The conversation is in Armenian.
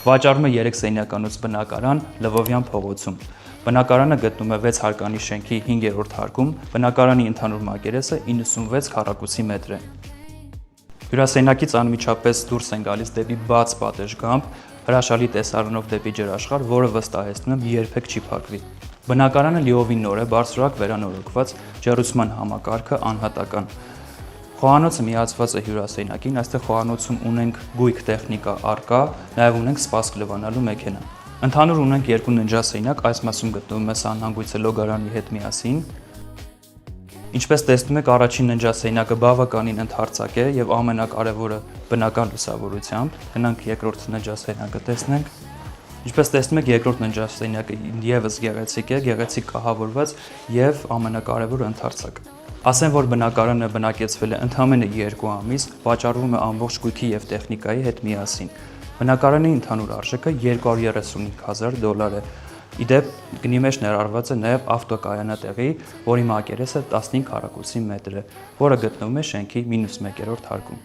Վաճառում է 3 սենյականոց բնակարան Լվովյան փողոցում։ Բնակարանը գտնվում է 6 հարկանի շենքի 5-րդ հարկում, բնակարանի ընդհանուր մակերեսը 96 քառակուսի մետր է։ Հյուրասենյակից անմիջապես դուրս են գալիս դեպի բաց պատեժգամբ, հրաշալի տեսարանով դեպի ջրաշխարհ, որը վստահեցնում եմ երբեք չի փակվի։ Բնակարանը լիովին նոր է, բարձրորակ վերանորոգված, ջեռուցման համակարգը անհատական։ Խոհանոցը միացված է հյուրասենյակին, այստեղ խոհանոցում ունենք գույք տեխնիկա առկա, նաև ունենք սպասք լվանալու մեքենա։ Ընդհանուր ունենք 2 ննջասենյակ, այս մասում գտնվում է սանհանգույցը լոգարանի հետ միասին։ Ինչպես տեսնում եք, առաջին ննջասենյակը բավականին ընդարձակ է եւ ամենակարևորը բնական լուսավորությամբ։ Գնանք երկրորդ ննջասենյակը տեսնենք։ Ինչպես տեսնում եք, երկրորդ ննջասենյակը եւս գեղեցիկ է, գեղեցիկ կահավորված եւ ամենակարևորը ընդարձակ։ Ասեմ, որ բնակարանը բնակեցվել է ընդամենը 2 ամիս, վաճառվում է ամբողջ գույքի եւ տեխնիկայի հետ միասին։ Բնակարանի ընդհանուր արժեքը $235,000 է։ Իդեպ գնի մեջ ներառված է նաև ավտոկայանատեղի, որի մակերեսը 15 քառակուսի մետր է, որը գտնվում է շենքի -1-րդ հարկում։